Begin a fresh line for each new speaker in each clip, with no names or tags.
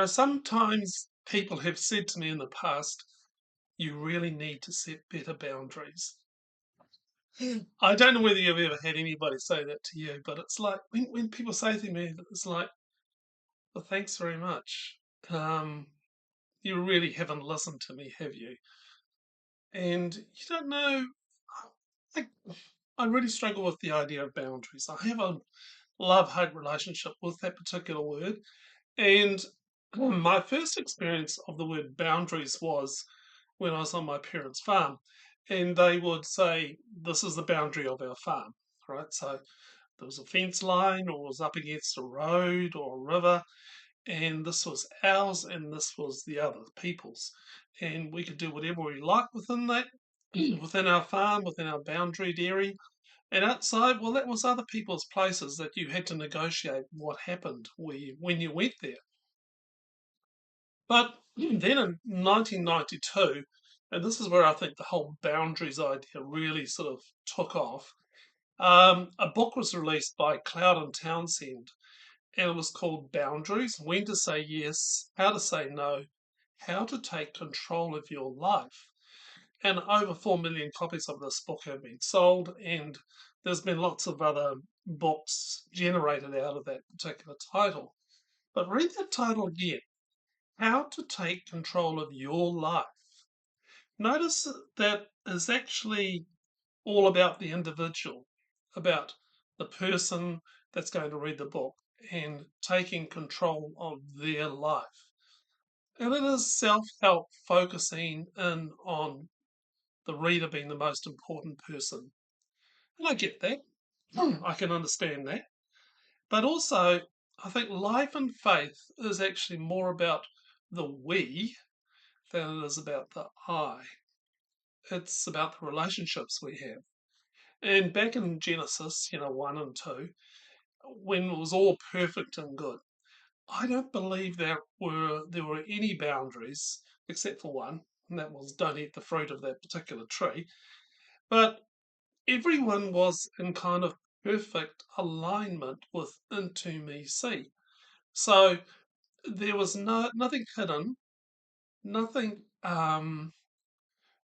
Sometimes people have said to me in the past, you really need to set better boundaries. I don't know whether you've ever had anybody say that to you, but it's like when people say to me, it's like, well, thanks very much. Um, you really haven't listened to me, have you? And you don't know. I, I really struggle with the idea of boundaries. I have a love hate relationship with that particular word. And my first experience of the word boundaries was when I was on my parents' farm. And they would say, this is the boundary of our farm, right? So there was a fence line or it was up against a road or a river, and this was ours and this was the other people's. And we could do whatever we like within that, within our farm, within our boundary area. And outside, well, that was other people's places that you had to negotiate what happened when you went there. But then in 1992, and this is where I think the whole boundaries idea really sort of took off, a book was released by Cloud and Townsend, and it was called Boundaries: When to Say Yes, How to Say No, How to Take Control of Your Life. And over 4 million copies of this book have been sold, and there's been lots of other books generated out of that particular title. But read that title again: How to Take Control of Your Life. Notice that is actually all about the individual, about the person that's going to read the book and taking control of their life. And it is self help focusing in on the reader being the most important person. And I get that. I can understand that. But also, I think life and faith is actually more about the we than it is about the I. It's about the relationships we have. And back in Genesis, 1 and 2, when it was all perfect and good, I don't believe there were any boundaries except for one, and that was don't eat the fruit of that particular tree. But everyone was in kind of perfect alignment with Into Me See. So there was nothing hidden, nothing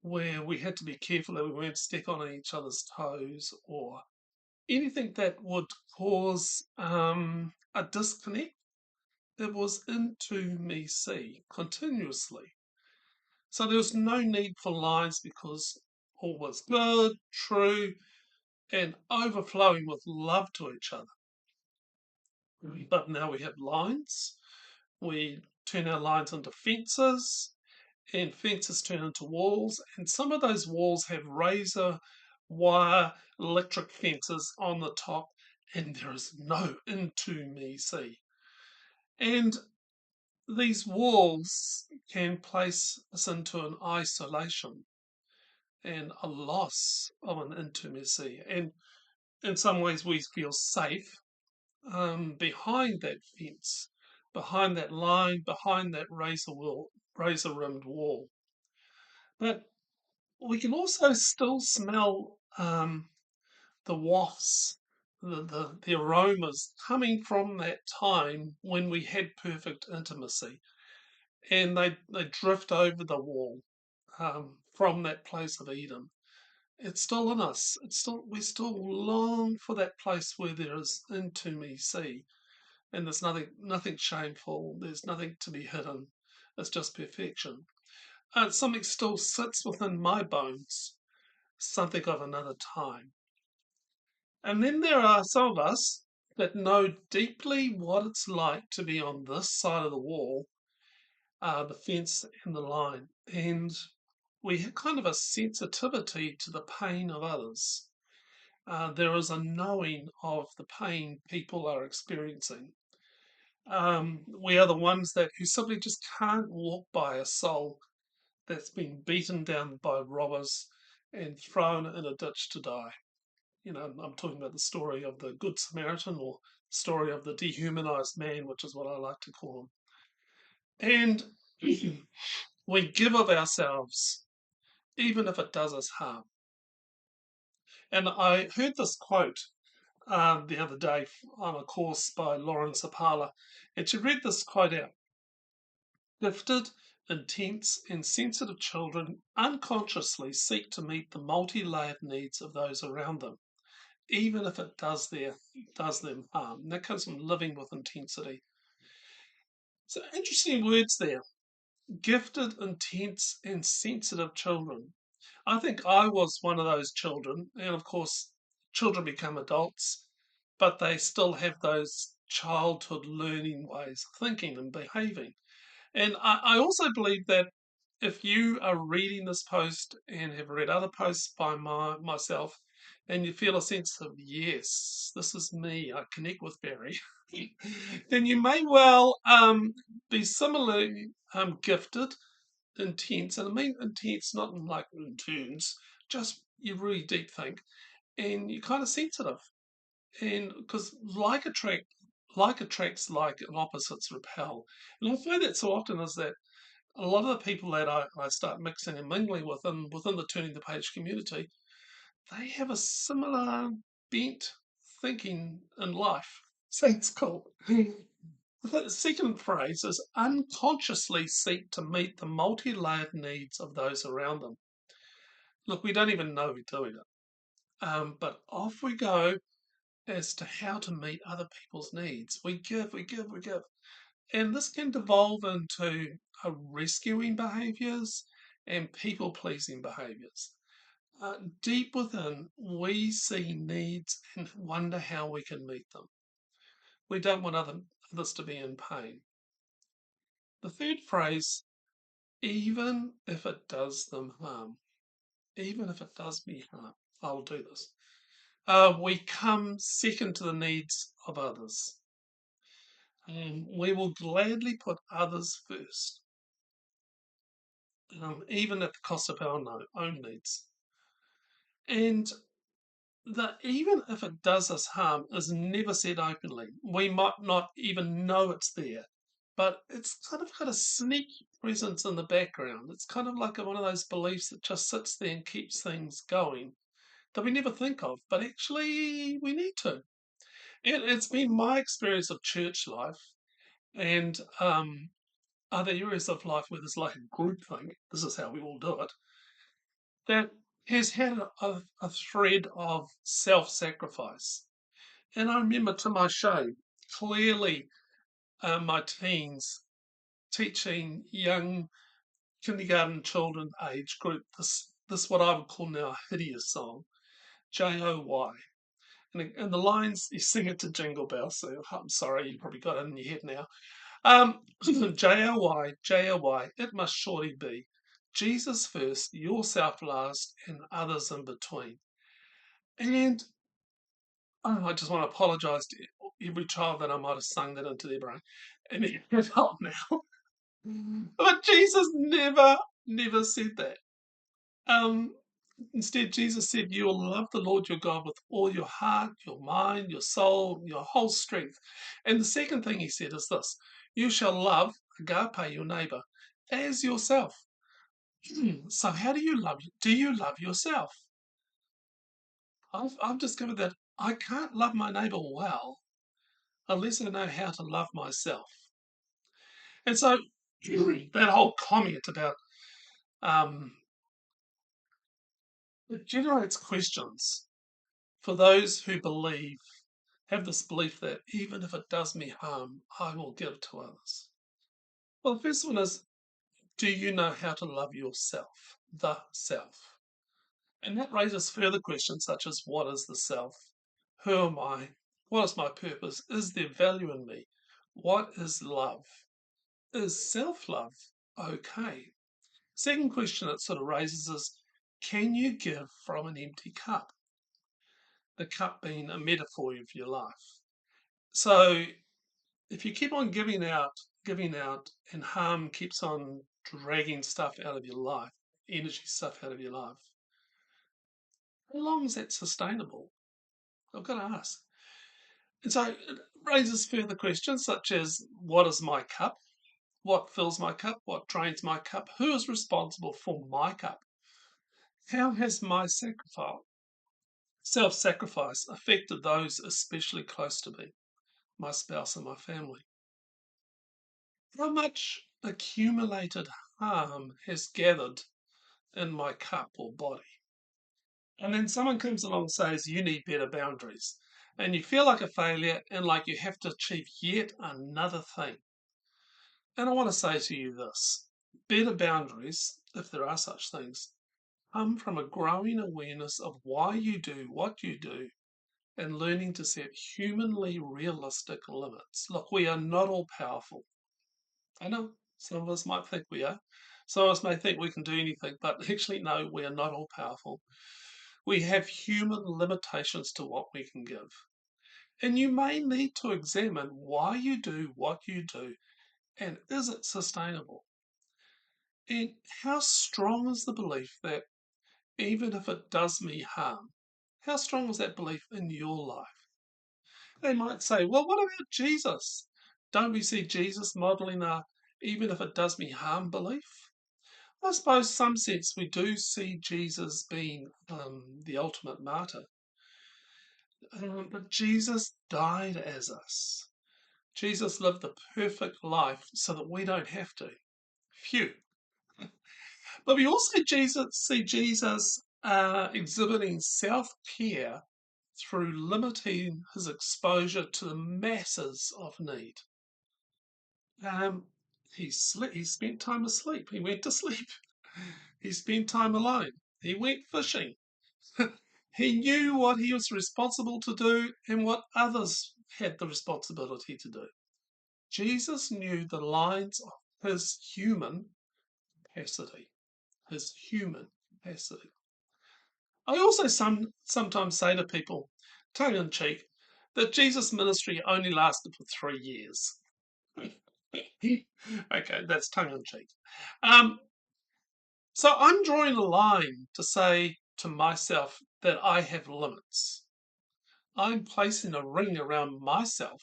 where we had to be careful that we weren't step on each other's toes or anything that would cause a disconnect. It was Into Me See continuously. So there was no need for lines because all was good, true, and overflowing with love to each other. But now we have lines. We turn our lines into fences, and fences turn into walls. And some of those walls have razor wire electric fences on the top, and there is no Into Me See. And these walls can place us into an isolation and a loss of an intimacy. And in some ways, we feel safe behind that fence, behind that line, behind that razor rimmed wall. But we can also still smell the wafts, the aromas coming from that time when we had perfect intimacy. And they drift over the wall from that place of Eden. It's still in us. We still long for that place where there is Into Me See, and there's nothing shameful. There's nothing to be hidden. It's just perfection. Something still sits within my bones, something of another time. And then there are some of us that know deeply what it's like to be on this side of the wall, the fence and the line, and we have kind of a sensitivity to the pain of others. There is a knowing of the pain people are experiencing. We are the ones that who simply just can't walk by a soul that's been beaten down by robbers and thrown in a ditch to die. I'm talking about the story of the Good Samaritan or story of the dehumanized man, which is what I like to call him. And we give of ourselves, even if it does us harm. And I heard this quote the other day on a course by Lauren Sapala, and she read this quote out. Gifted, intense, and sensitive children unconsciously seek to meet the multi-layered needs of those around them, even if it does them harm. And that comes from living with intensity. So interesting words there. Gifted, intense, and sensitive children. I think I was one of those children, and of course, children become adults, but they still have those childhood learning ways of thinking and behaving. And I also believe that if you are reading this post and have read other posts by myself, and you feel a sense of, yes, this is me, I connect with Barry, then you may well be similarly gifted, intense, and I mean intense not in like in turns, just you really deep think, and you're kind of sensitive, and because like attracts like, and opposites repel, and I find that so often is that a lot of the people that I start mixing and mingling within the Turning the Page community, they have a similar bent thinking in life. So it's cool. The second phrase is unconsciously seek to meet the multi-layered needs of those around them. Look, we don't even know we're doing it. But off we go as to how to meet other people's needs. We give, we give, we give. And this can devolve into rescuing behaviours and people pleasing behaviours. Deep within, we see needs and wonder how we can meet them. We don't want others to be in pain. The third phrase, even if it does them harm, even if it does me harm, I will do this. We come second to the needs of others. We will gladly put others first, even at the cost of our own needs. And that even if it does us harm is never said openly. We might not even know it's there, but it's kind of got a sneaky presence in the background. It's kind of like one of those beliefs that just sits there and keeps things going that we never think of, but actually we need to. It's been my experience of church life and other areas of life where there's like a group thing, this is how we all do it, that has had a thread of self sacrifice. And I remember to my shame, clearly my teens teaching young kindergarten children age group this what I would call now a hideous song, J-O-Y. And the lines, you sing it to Jingle Bells, so I'm sorry, you probably got it in your head now. J-O-Y, J-O-Y, it must surely be. Jesus first, yourself last, and others in between. And I just want to apologise to every child that I might have sung that into their brain. And they get up now. But Jesus never said that. Um, Instead, Jesus said, you will love the Lord your God with all your heart, your mind, your soul, your whole strength. And the second thing he said is this, you shall love, agape, your neighbour, as yourself. So how do you love? Do you love yourself? I've discovered that I can't love my neighbour well unless I know how to love myself. And so that whole comment about it generates questions for those who have this belief that even if it does me harm, I will give to others. Well, the first one is, do you know how to love yourself, the self? And that raises further questions such as, what is the self? Who am I? What is my purpose? Is there value in me? What is love? Is self-love okay? Second question it sort of raises is, can you give from an empty cup? The cup being a metaphor of your life. So if you keep on giving out, and harm keeps on dragging stuff out of your life, energy stuff out of your life, how long is that sustainable? I've got to ask. And so it raises further questions such as, what is my cup? What fills my cup? What drains my cup? Who is responsible for my cup? How has my self-sacrifice affected those especially close to me, my spouse and my family? How much accumulated harm has gathered in my cup or body. And then someone comes along and says, you need better boundaries. And you feel like a failure and like you have to achieve yet another thing. And I want to say to you this: better boundaries, if there are such things, come from a growing awareness of why you do what you do and learning to set humanly realistic limits. Look, we are not all powerful. I know some of us might think we are. Some of us may think we can do anything, but actually, no, we are not all powerful. We have human limitations to what we can give. And you may need to examine why you do what you do and is it sustainable? And how strong is the belief that even if it does me harm, how strong is that belief in your life? They might say, well, what about Jesus? Don't we see Jesus modeling a even if it does me harm belief? I suppose, in some sense, we do see Jesus being the ultimate martyr. But Jesus died as us. Jesus lived the perfect life so that we don't have to. Phew. But we also see Jesus exhibiting self-care through limiting his exposure to the masses of need. He spent time asleep. He went to sleep. He spent time alone. He went fishing. He knew what he was responsible to do and what others had the responsibility to do. Jesus knew the lines of his human capacity. His human capacity. I also sometimes say to people, tongue in cheek, that Jesus' ministry only lasted for 3 years. Okay, that's tongue in cheek. So I'm drawing a line to say to myself that I have limits. I'm placing a ring around myself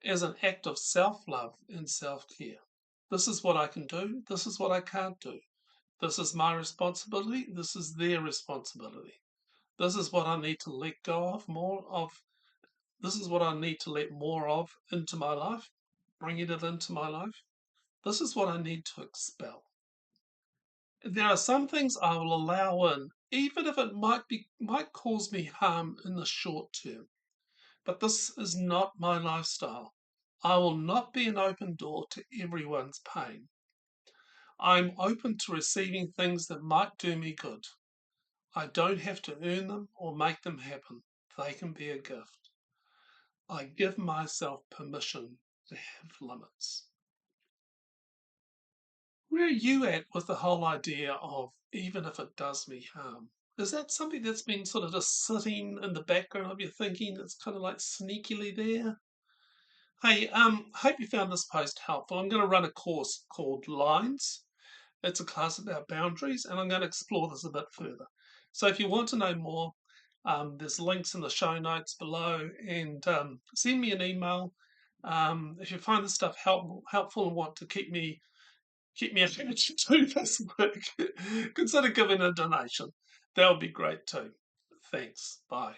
as an act of self-love and self-care. This is what I can do. This is what I can't do. This is my responsibility. This is their responsibility. This is what I need to let go of more of. This is what I need to let more of into my life, bringing it into my life. This is what I need to expel. There are some things I will allow in, even if it might cause me harm in the short term. But this is not my lifestyle. I will not be an open door to everyone's pain. I'm open to receiving things that might do me good. I don't have to earn them or make them happen. They can be a gift. I give myself permission to have limits. Where are you at with the whole idea of even if it does me harm? Is that something that's been sort of just sitting in the background of your thinking that's kind of like sneakily there? Hey, hope you found this post helpful. I'm going to run a course called Lines. It's a class about boundaries, and I'm going to explore this a bit further. So if you want to know more, there's links in the show notes below, and send me an email. If you find this stuff helpful and want to keep me able to do this work, consider giving a donation. That would be great too. Thanks. Bye.